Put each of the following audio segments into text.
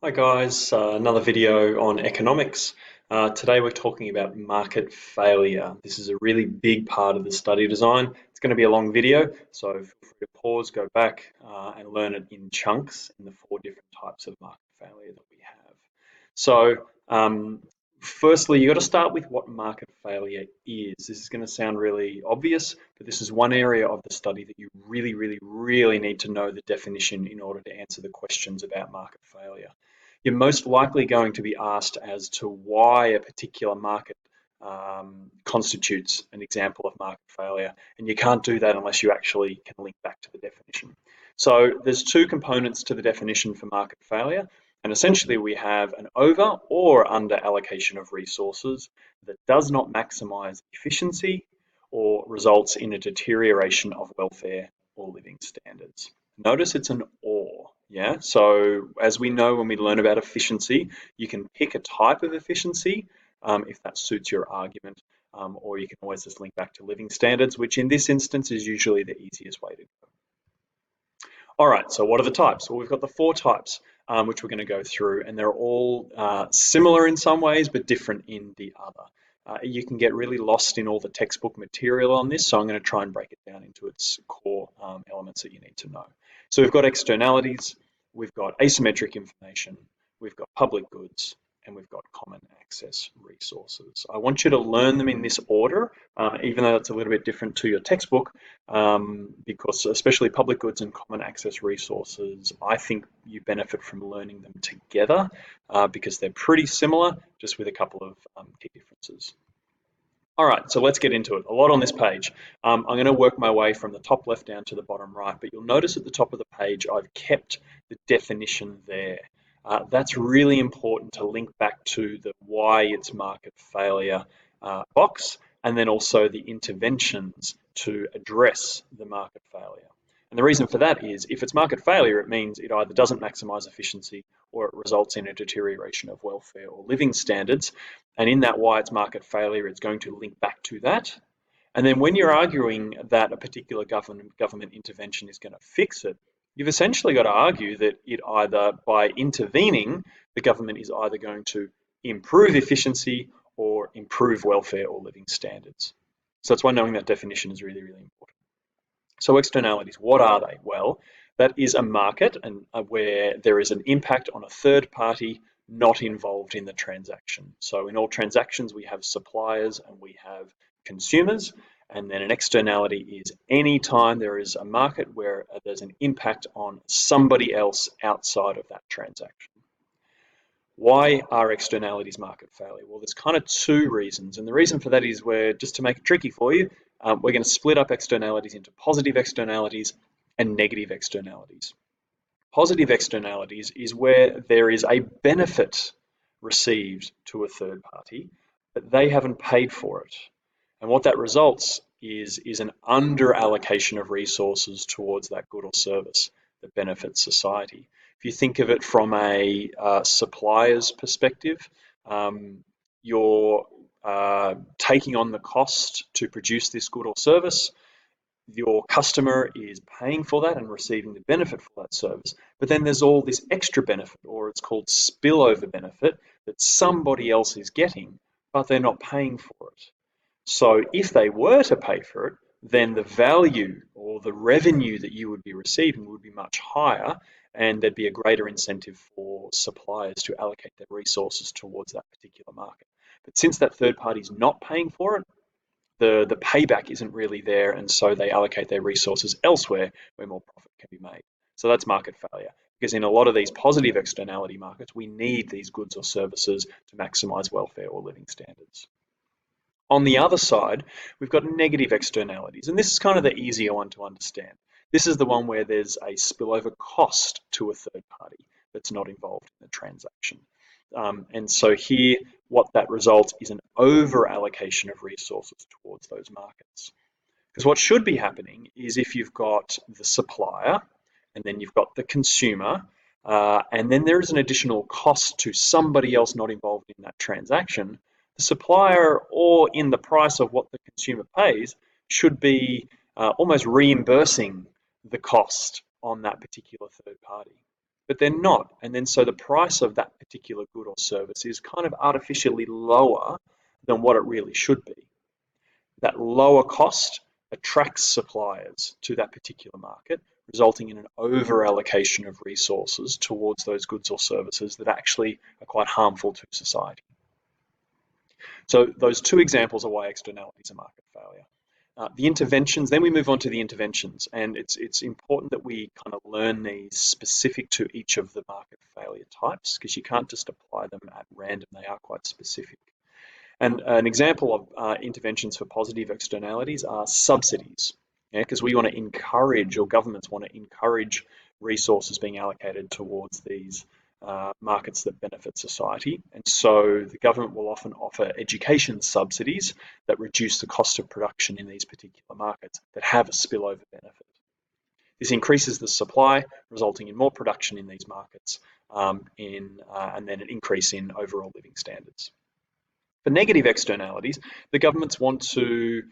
Hi guys, another video on economics. Today we're talking about market failure. This is a really big part of the study design. It's going to be a long video, so feel free to pause, go back and learn it in chunks in the four different types of market failure that we have. So firstly, you've got to start with what market failure is. This is going to sound really obvious, but this is one area of the study that you really need to know the definition in order to answer the questions about market failure. You're most likely going to be asked as to why a particular market constitutes an example of market failure, and you can't do that unless you actually can link back to the definition. So there's two components to the definition for market failure, and essentially we have an over or under allocation of resources that does not maximize efficiency or results in a deterioration of welfare or living standards. Notice it's an or. Yeah, so as we know when we learn about efficiency, you can pick a type of efficiency if that suits your argument, or you can always just link back to living standards, which in this instance is usually the easiest way to go. All right, so what are the types? Well, we've got the four types, which we're going to go through, and they're all similar in some ways, but different in the other. You can get really lost in all the textbook material on this, so I'm going to try and break it down into its core elements that you need to know. So we've got externalities, we've got asymmetric information, we've got public goods, and we've got common access resources. I want you to learn them in this order, even though it's a little bit different to your textbook, because especially public goods and common access resources, I think you benefit from learning them together because they're pretty similar, just with a couple of key differences. All right, so let's get into it. A lot on this page. I'm going to work my way from the top left down to the bottom right, but you'll notice at the top of the page I've kept the definition there. That's really important to link back to the why it's market failure box, and then also the interventions to address the market failure. And the reason for that is if it's market failure, it means it either doesn't maximize efficiency or it results in a deterioration of welfare or living standards. And in that why it's market failure, it's going to link back to that. And then when you're arguing that a particular government intervention is going to fix it, you've essentially got to argue that it either by intervening, the government is either going to improve efficiency or improve welfare or living standards. So that's why knowing that definition is really important. So externalities, what are they? Well, that is a market and where there is an impact on a third party not involved in the transaction. So in all transactions, we have suppliers and we have consumers, and then an externality is any time there is a market where there's an impact on somebody else outside of that transaction. Why are externalities market failure? Well, there's kind of two reasons, and the reason for that is just to make it tricky for you, we're going to split up externalities into positive externalities and negative externalities. Positive externalities is where there is a benefit received to a third party, but they haven't paid for it. And what that results is an under allocation of resources towards that good or service that benefits society. If you think of it from a supplier's perspective, you're taking on the cost to produce this good or service. Your customer is paying for that and receiving the benefit for that service. But then there's all this extra benefit, or it's called spillover benefit, that somebody else is getting, but they're not paying for it. So if they were to pay for it, then the value or the revenue that you would be receiving would be much higher, and there'd be a greater incentive for suppliers to allocate their resources towards that particular market. But since that third party is not paying for it, the payback isn't really there, and so they allocate their resources elsewhere where more profit can be made. So that's market failure, because in a lot of these positive externality markets, we need these goods or services to maximize welfare or living standards. On the other side, we've got negative externalities, and this is kind of the easier one to understand. This is the one where there's a spillover cost to a third party that's not involved in the transaction. And so here, what that results is an over allocation of resources towards those markets. Because what should be happening is if you've got the supplier and then you've got the consumer, and then there is an additional cost to somebody else not involved in that transaction, the supplier, or in the price of what the consumer pays, should be almost reimbursing the cost on that particular third party. but they're not. And then so the price of that particular good or service is kind of artificially lower than what it really should be. That lower cost attracts suppliers to that particular market, resulting in an over allocation of resources towards those goods or services that actually are quite harmful to society. So those two examples are why externalities are market failure. The interventions, then we move on to the interventions, and it's important that we kind of learn these specific to each of the market failure types, because you can't just apply them at random, they are quite specific. And an example of interventions for positive externalities are subsidies, because we want to encourage, or governments want to encourage resources being allocated towards these markets that benefit society. And so the government will often offer education subsidies that reduce the cost of production in these particular markets that have a spillover benefit. This increases the supply, resulting in more production in these markets, and then an increase in overall living standards. For negative externalities, the governments want to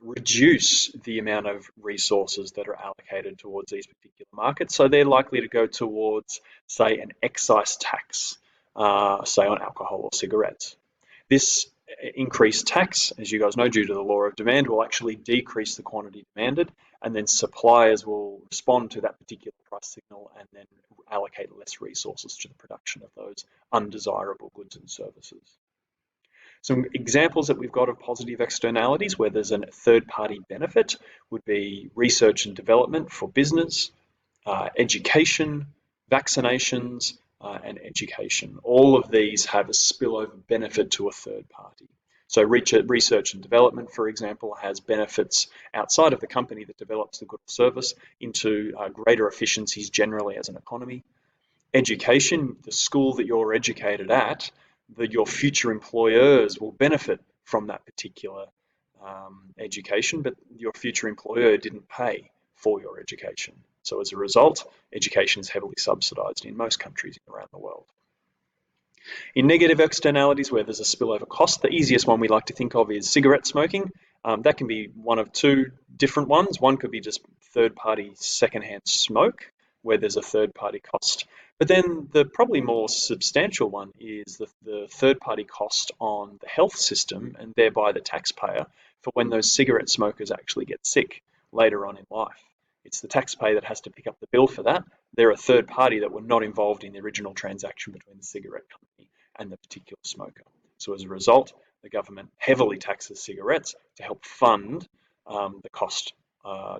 reduce the amount of resources that are allocated towards these particular markets. So they're likely to go towards, say, an excise tax, say on alcohol or cigarettes. This increased tax, as you guys know, due to the law of demand, will actually decrease the quantity demanded, and then suppliers will respond to that particular price signal and then allocate less resources to the production of those undesirable goods and services. Some examples that we've got of positive externalities where there's a third-party benefit would be research and development for business, education, vaccinations, and education. All of these have a spillover benefit to a third party. So research and development, for example, has benefits outside of the company that develops the good service into greater efficiencies generally as an economy. Education, the school that you're educated at, your future employers will benefit from that particular education, but your future employer didn't pay for your education. So as a result, education is heavily subsidized in most countries around the world. In negative externalities, where there's a spillover cost, the easiest one we like to think of is cigarette smoking. That can be one of two different ones. One could be just third-party secondhand smoke, where there's a third-party cost. But then the probably more substantial one is the third-party cost on the health system and thereby the taxpayer for when those cigarette smokers actually get sick later on in life. It's the taxpayer that has to pick up the bill for that. They're a third party that were not involved in the original transaction between the cigarette company and the particular smoker. So as a result, the government heavily taxes cigarettes to help fund the cost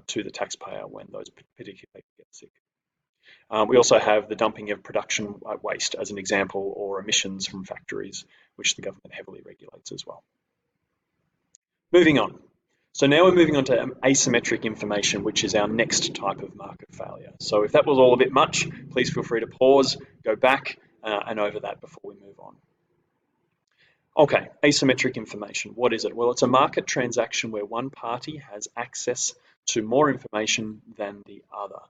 to the taxpayer when those particular people get sick. We also have the dumping of production waste as an example, or emissions from factories, which the government heavily regulates as well. Moving on. So now we're moving on to asymmetric information, which is our next type of market failure. So if that was all a bit much, please feel free to pause, go back and over that before we move on. Okay, asymmetric information, what is it? Well, it's a market transaction where one party has access to more information than the other.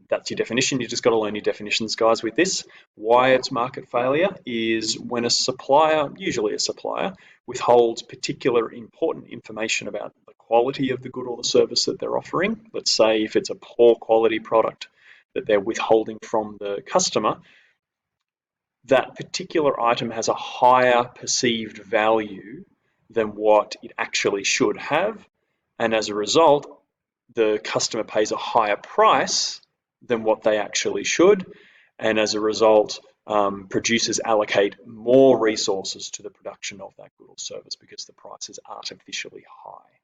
That's your definition. You just got to learn your definitions, guys, with this. Why it's market failure is when a supplier, usually a supplier, withholds particular important information about the quality of the good or the service that they're offering. Let's say if it's a poor quality product that they're withholding from the customer, that particular item has a higher perceived value than what it actually should have. And as a result, the customer pays a higher price than what they actually should, and as a result, producers allocate more resources to the production of that good or service because the price is artificially high.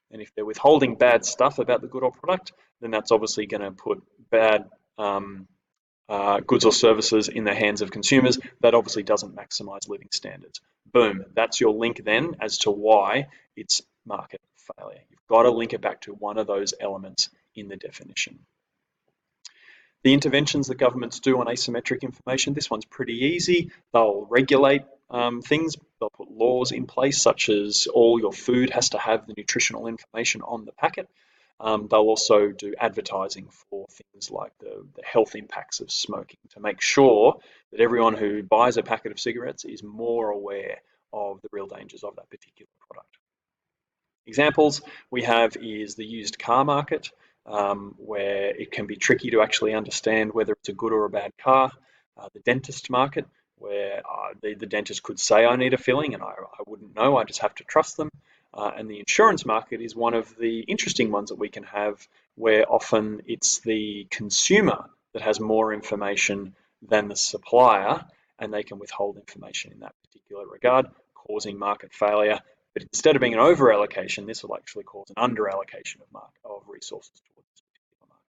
And if they're withholding bad stuff about the good or product, then that's obviously going to put bad goods or services in the hands of consumers. That obviously doesn't maximize living standards. Boom, that's your link then as to why it's market failure. You've got to link it back to one of those elements in the definition. The interventions that governments do on asymmetric information, this one's pretty easy. They'll regulate things. They'll put laws in place, such as all your food has to have the nutritional information on the packet. They'll also do advertising for things like the health impacts of smoking to make sure that everyone who buys a packet of cigarettes is more aware of the real dangers of that particular product. Examples we have is the used car market. where it can be tricky to actually understand whether it's a good or a bad car. The dentist market, where the dentist could say I need a filling and I wouldn't know, I just have to trust them. And the insurance market is one of the interesting ones that we can have, where often it's the consumer that has more information than the supplier, and they can withhold information in that particular regard, causing market failure. But instead of being an over allocation, this will actually cause an under allocation of resources towards this particular market.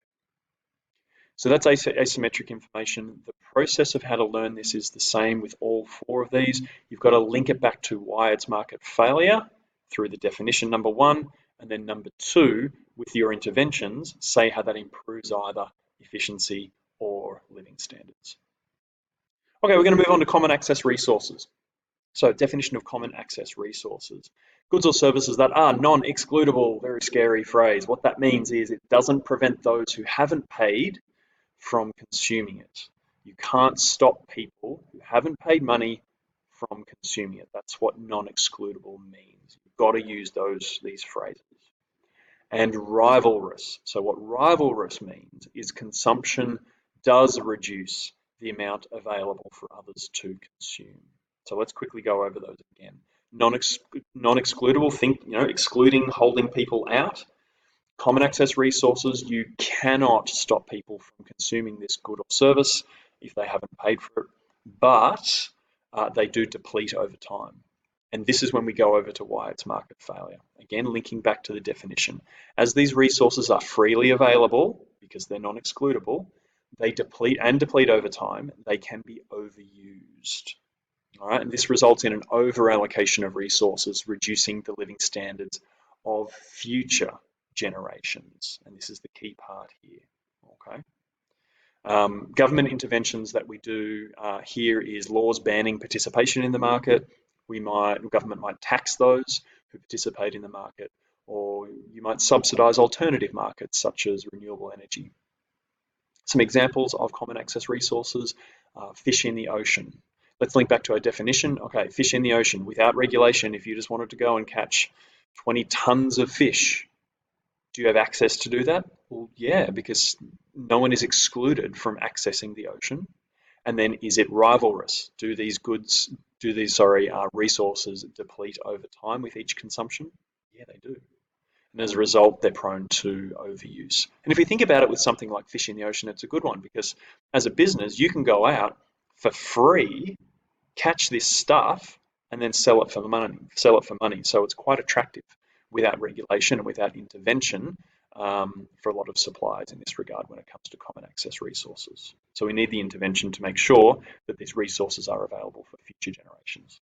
So that's asymmetric information. The process of how to learn this is the same with all four of these. You've got to link it back to why it's market failure through the definition, number one, and then number two, with your interventions, say how that improves either efficiency or living standards. Okay, we're going to move on to common access resources. So definition of common access resources. Goods or services that are non-excludable, very scary phrase. What that means is it doesn't prevent those who haven't paid from consuming it. You can't stop people who haven't paid money from consuming it. That's what non-excludable means. You've got to use these phrases. And rivalrous. So what rivalrous means is consumption does reduce the amount available for others to consume. So let's quickly go over those again. Non-excludable, think, excluding, holding people out. Common access resources, you cannot stop people from consuming this good or service if they haven't paid for it, but they do deplete over time. And this is when we go over to why it's market failure. Again, linking back to the definition. As these resources are freely available, because they're non-excludable, they deplete over time. They can be overused. All right, and this results in an over-allocation of resources, reducing the living standards of future generations. And this is the key part here. Okay. Government interventions that we do here is laws banning participation in the market. Government might tax those who participate in the market, or you might subsidise alternative markets such as renewable energy. Some examples of common access resources: fish in the ocean. Let's link back to our definition. Okay, fish in the ocean. Without regulation, if you just wanted to go and catch 20 tons of fish, do you have access to do that? Well, yeah, because no one is excluded from accessing the ocean. And then, is it rivalrous? Do these resources deplete over time with each consumption? Yeah, they do. And as a result, they're prone to overuse. And if you think about it with something like fish in the ocean, it's a good one, because as a business, you can go out for free, catch this stuff, and then sell it for money. So it's quite attractive without regulation and without intervention for a lot of suppliers in this regard when it comes to common access resources. So we need the intervention to make sure that these resources are available for future generations.